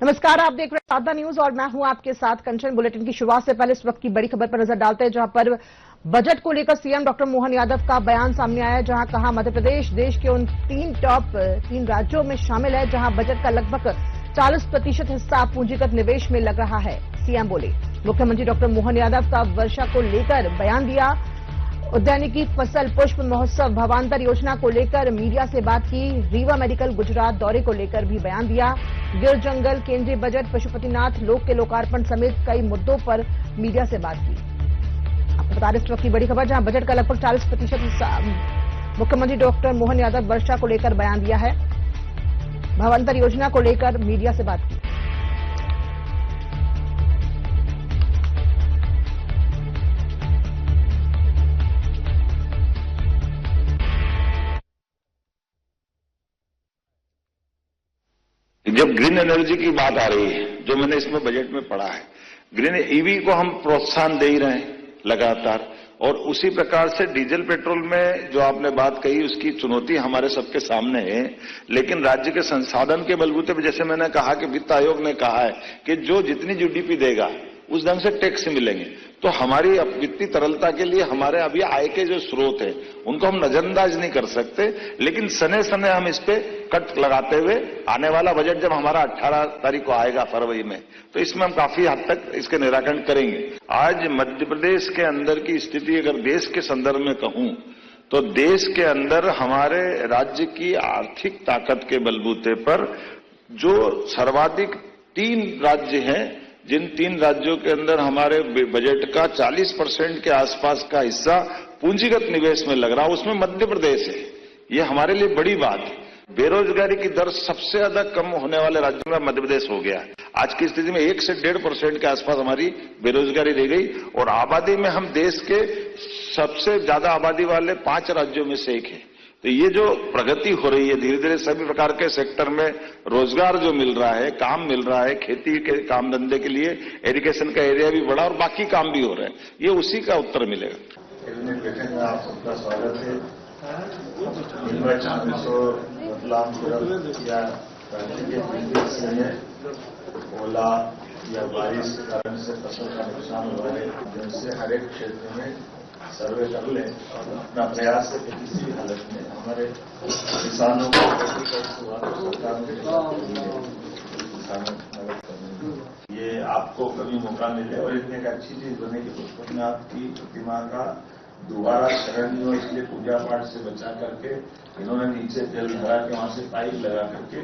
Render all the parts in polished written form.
नमस्कार, आप देख रहे हैं साधना न्यूज और मैं हूं आपके साथ कंचन। बुलेटिन की शुरुआत से पहले इस वक्त की बड़ी खबर पर नजर डालते हैं, जहां पर बजट को लेकर सीएम डॉक्टर मोहन यादव का बयान सामने आया है, जहां कहा मध्य प्रदेश देश के उन तीन राज्यों में शामिल है जहां बजट का लगभग 40% हिस्सा पूंजीगत निवेश में लग रहा है। सीएम बोले, मुख्यमंत्री डॉक्टर मोहन यादव का वर्षा को लेकर बयान दिया। उद्यानिकी फसल पुष्प महोत्सव भावांतर योजना को लेकर मीडिया से बात की। रीवा मेडिकल गुजरात दौरे को लेकर भी बयान दिया। गिर जंगल, केंद्रीय बजट, पशुपतिनाथ लोक के लोकार्पण समेत कई मुद्दों पर मीडिया से बात की। आपको बता दें इस वक्त की बड़ी खबर, जहां बजट का लगभग 40% हिस्सा मुख्यमंत्री डॉक्टर मोहन यादव वर्षा को लेकर बयान दिया है। भावांतर योजना को लेकर मीडिया से बात की। जब ग्रीन एनर्जी की बात आ रही है, जो मैंने इसमें बजट में पढ़ा है, ग्रीन ईवी को हम प्रोत्साहन दे ही रहे हैं लगातार, और उसी प्रकार से डीजल पेट्रोल में जो आपने बात कही उसकी चुनौती हमारे सबके सामने है। लेकिन राज्य के संसाधन के बलबूते पर, जैसे मैंने कहा कि वित्त आयोग ने कहा है कि जो जितनी जीडीपी देगा उस ढंग से टैक्स मिलेंगे, तो हमारी वित्तीय तरलता के लिए हमारे अभी आय के जो स्रोत है उनको हम नजरअंदाज नहीं कर सकते। लेकिन सने सने हम इस पे कट लगाते हुए आने वाला बजट जब हमारा 18 तारीख को आएगा फरवरी में, तो इसमें हम काफी हद तक इसके निराकरण करेंगे। आज मध्य प्रदेश के अंदर की स्थिति अगर देश के संदर्भ में कहूं तो देश के अंदर हमारे राज्य की आर्थिक ताकत के बलबूते पर जो सर्वाधिक 3 राज्य हैं, जिन 3 राज्यों के अंदर हमारे बजट का 40% के आसपास का हिस्सा पूंजीगत निवेश में लग रहा है, उसमें मध्य प्रदेश है। ये हमारे लिए बड़ी बात है। बेरोजगारी की दर सबसे ज्यादा कम होने वाले राज्यों में मध्य प्रदेश हो गया है। आज की स्थिति में 1 से 1.5% के आसपास हमारी बेरोजगारी रह गई, और आबादी में हम देश के सबसे ज्यादा आबादी वाले 5 राज्यों में से एक है। तो ये जो प्रगति हो रही है, धीरे धीरे सभी प्रकार के सेक्टर में रोजगार जो मिल रहा है, काम मिल रहा है, खेती के काम धंधे के लिए एजुकेशन का एरिया भी बढ़ा और बाकी काम भी हो रहे हैं, ये उसी का उत्तर मिलेगा। आप सबका स्वागत है। या राज्य के ओला या बारिश के कारण से फसल का नुकसान हुआ है, जिनसे हर एक क्षेत्र में सर्वे कर लें और अपना प्रयास है कि किसी भी हालत में हमारे किसानों को सरकार मदद करनी। ये आपको कभी मौका मिले और इतनी एक अच्छी चीज बने कि पशुपतिनाथ की प्रतिमा का दोबारा शरण हो, इसलिए पूजा पाठ से बचा करके इन्होंने नीचे जल भरा के वहां से पाइप लगा करके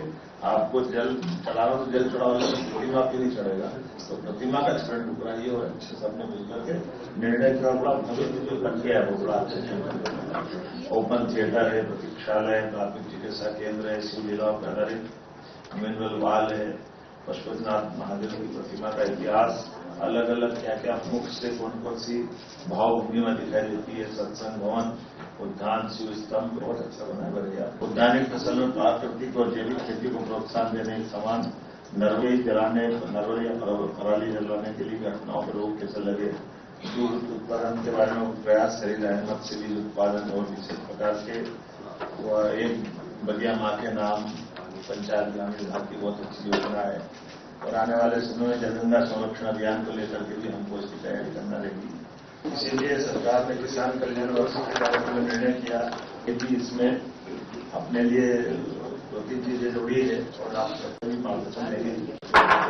आपको जल चढ़ाओ, तो जल चढ़ाओ, प्रतिमा पे नहीं चढ़ेगा, तो प्रतिमा का शरण टुकराइए। और अच्छे सबने मिलकर के निर्णय किया, बड़ा भव्य जो बन गया है वो बड़ा अच्छा। ओपन थिएटर है, प्रतीक्षालय, प्राथमिक चिकित्सा केंद्र है, शिवलीला पर आधारित म्यूनल वाल है, पशुपतिनाथ महादेव की प्रतिमा का इतिहास, अलग अलग क्या क्या मुख से कौन कौन सी भावभूमि में दिखाई देती है, सत्संग भवन, उद्यान, शिव स्तंभ बहुत अच्छा बनाया बढ़िया। उद्यानिक फसल में प्राकृतिक और जैविक खेती को प्रोत्साहन देने के समान नरवई जलाने, नरवई या पराली जलाने के लिए घटनाओं पर रोक कैसे लगे, दूध उत्पादन के बारे में प्रयास करी जाए, मत्स्य बीज उत्पादन और विशेष प्रकार के एक बगिया माँ के नाम पंचायत ग्रामीण विभाग की बहुत अच्छी योजना है। और आने वाले समय में जनगंगा संरक्षण अभियान को लेकर के भी हमको इसकी तैयारी करना रहेगी। इसीलिए सरकार ने किसान कल्याण वर्ष के कार्यक्रम में निर्णय किया कि इसमें अपने लिए 2-3 चीजें जोड़ी है और आप सबको भी मार्गदर्शन देंगे।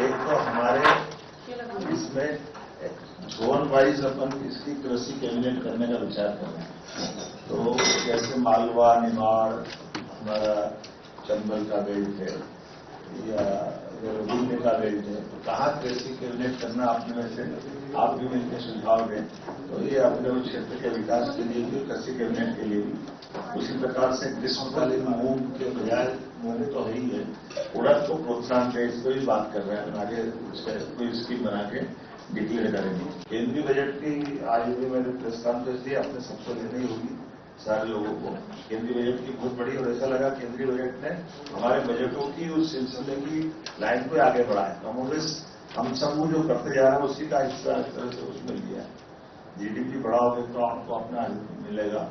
एक तो हमारे इसमें जोन वाइज अपन इसकी कृषि कैबिनेट करने का विचार कर रहे हैं। तो जैसे मालवा, निमाड़, हमारा चंबल का बेल्ट है या विभिन्न का बेल्ट है, तो कहाँ कृषि कैबिनेट करना आपने में से आप भी मिलकर सुझाव दें, तो ये अपने उस क्षेत्र के विकास के लिए भी, कृषि कैबिनेट के लिए भी। उसी प्रकार से ग्रीष्मकालीन मूंग के बजाय, मूंग तो है ही है, उड़द को प्रोत्साहन दें, इस पर भी बात कर रहे हैं। आगे कोई स्कीम बना के डिक्लेयर करेंगे। केंद्रीय बजट की आज भी मैंने प्रेस कॉन्फ्रेंस दी, आपने सबको लेनी होगी सारे लोगों को। केंद्रीय बजट की बहुत बड़ी, और ऐसा लगा केंद्रीय बजट ने हमारे बजटों की उस सिलसिले की लाइन को आगे बढ़ाया। कांग्रेस हम सब जो करते जा रहे हैं उसी का हिस्सा इस तरह से उसमें लिया। जीडीपी बढ़ाओगे तो आपको अपना मिलेगा।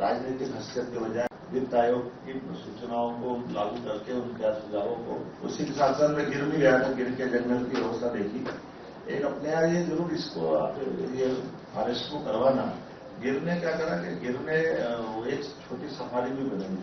राजनीतिक हस्तक्षेप के बजाय वित्त आयोग की सूचनाओं को लागू करके उनके सुझावों को उसी के साथ साथ मैं गिर भी गया था। गिर के जंगल की व्यवस्था देखी। एक अपने यहाँ ये जरूर इसको आप ये फॉरेस्ट को करवाना। गिर ने क्या करा कि गिर ने एक छोटी सफारी भी बनाई,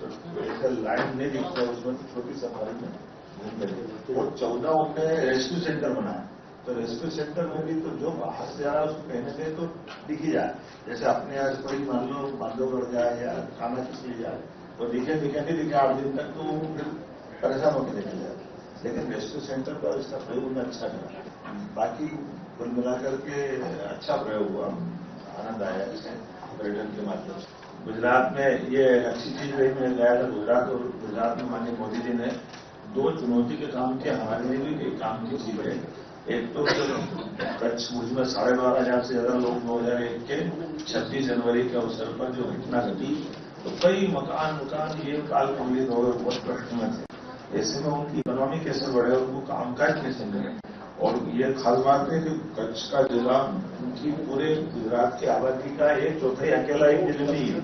तो ऐसे लाइन नहीं दिखता उसमें, तो छोटी सफारी में घूम करके वो 14 उनने रेस्क्यू सेंटर बनाया। तो रेस्क्यू सेंटर में भी तो जो बाहर से आ रहा है उसको कहने से तो दिख ही जाए। जैसे अपने यहाँ कोई मान लो बांधवगढ़ जाए या खाना किसी जाए तो दिखे नहीं दिखे 8 दिन तक, तो फिर परेशान होकर निकल जाए। लेकिन रेस्क्यू सेंटर का इसका प्रयोग उन्होंने अच्छा करा। बाकी कुल मिलाकर के अच्छा प्रयोग हुआ, आनंद आया इसमें पर्यटन के माध्यम से। गुजरात में ये अच्छी चीज रही, मैं गया था गुजरात, और गुजरात में माननीय मोदी जी ने 2 चुनौती के काम किए। हमारे लिए भी एक काम की चीज है। एक तो कच्छ भुज में 12,500 से ज्यादा लोग 2001 के 26 जनवरी के अवसर पर जो घटना घटी, तो कई मकान ये काल कमलित हो गए, बहुत प्रश्न में थे। ऐसे में उनकी इकोनॉमी कैसे बढ़े, उनको कामकाज कैसे मिले। और ये खास बात है कि कच्छ का जिला उनकी पूरे गुजरात की आबादी का 1/4 अकेला एक जिले में ही है,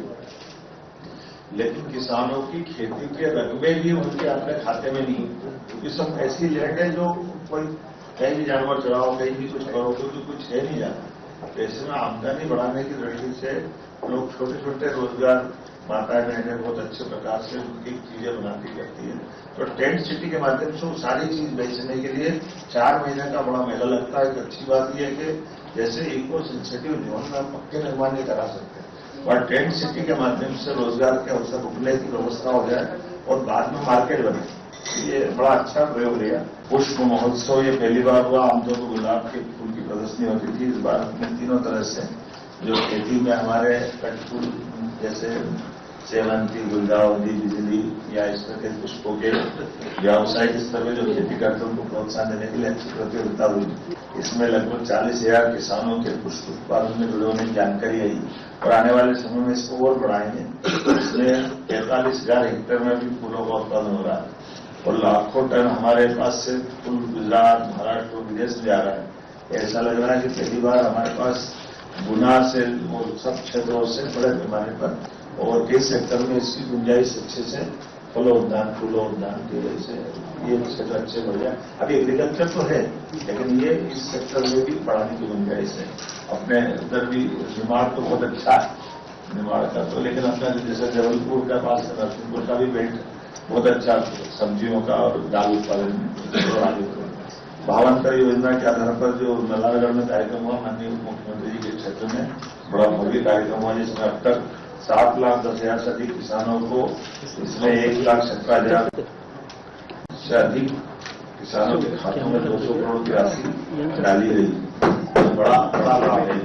लेकिन किसानों की खेती के रकबे भी उनके अपने खाते में नहीं, क्योंकि सब ऐसी लैंड है जो कोई कहीं भी जानवर चढ़ाओ, कहीं भी कुछ करो, क्योंकि कुछ है नहीं जाता। तो ऐसे में आमदनी बढ़ाने की दृष्टि से लोग छोटे छोटे रोजगार, माताएं बहनें बहुत अच्छे प्रकार से उनकी चीजें बनाती करती है। तो टेंट सिटी के माध्यम से वो सारी चीज बेचने के लिए 4 महीने का बड़ा मेला लगता है। एक अच्छी बात यह है कि जैसे इको सेंसिटिव जोन में पक्के निर्माण नहीं करा सकते, और टेंट सिटी के माध्यम से रोजगार के अवसर रुकने की व्यवस्था हो जाए और बाद में मार्केट बने। ये बड़ा अच्छा प्रयोग लिया। पुष्प महोत्सव ये पहली बार हुआ। आमतौर पर गुलाब के फूल की प्रदर्शनी होती थी, इस बार हमने तीनों तरह से जो खेती में हमारे कटफूल जैसे सेवंती, गुलदाउदी, बिजली या इस तरह के पुष्पों के व्यावसायिक स्तर में जो खेती करते हैं उनको प्रोत्साहन देने के लिए अच्छी प्रतियोगिता हुई। इसमें लगभग 40,000 किसानों के पुष्प उत्पादन में जुड़े होने की जानकारी आई, और आने वाले समय में इसको और बढ़ाएंगे। इसमें 43,000 हेक्टेयर में भी फूलों का उत्पादन हो रहा है, और लाखों टन हमारे पास से फूल गुजरात, महाराष्ट्र और विदेश में जा रहा है। ऐसा लग रहा है कि पहली बार हमारे पास गुना से और सब क्षेत्रों से बड़े पैमाने पर और कई सेक्टर में इसकी गुंजाइश अच्छे से फलोद्यान, फूलोद्यान की वजह से ये क्षेत्र अच्छे बढ़ जाए। अभी एग्रीकल्चर तो है, लेकिन ये इस सेक्टर में भी बढ़ाने की गुंजाइश है। अपने उधर भी निमाड़ तो बहुत अच्छा है, निमाड़ का तो, लेकिन अपना जैसे जबलपुर का पास नरसिंहपुर का भी बेल्ट बहुत अच्छा सब्जियों का और दाल उत्पादन। भावांतर योजना के आधार पर जो नालागढ़ में कार्यक्रम हुआ, माननीय मुख्यमंत्री जी के क्षेत्र में बड़ा भव्य कार्यक्रम हुआ, जिसमें अब तक 7,10,000 से अधिक किसानों को, इसमें 1,17,000 से अधिक किसानों के खातों में 200 करोड़ की राशि डाली गई। बड़ा लाभ है।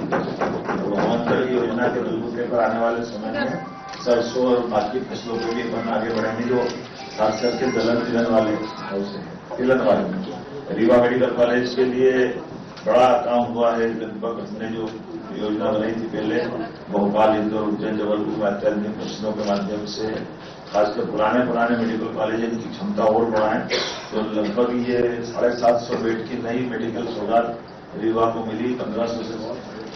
भावांतर योजना के बलबूते पर आने वाले समय में सरसों और बाकी फसलों को भी अपन आगे बढ़ेंगे, जो खास करके दलहन तिलहन वाले। रीवा मेडिकल कॉलेज के लिए बड़ा काम हुआ है। लगभग हमने जो योजना बनाई थी पहले, भोपाल, इंदौर, उज्जैन, जबलपुर में अत्याधुनिक मशीनों के माध्यम से खासकर पुराने मेडिकल कॉलेज की क्षमता और बढ़ाएं, तो लगभग ये 750 बेड की नई मेडिकल सौगात रीवा को मिली। 1500 से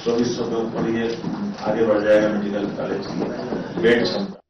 2400 के ऊपर ये आगे बढ़ जाएगा मेडिकल कॉलेज की बेड क्षमता।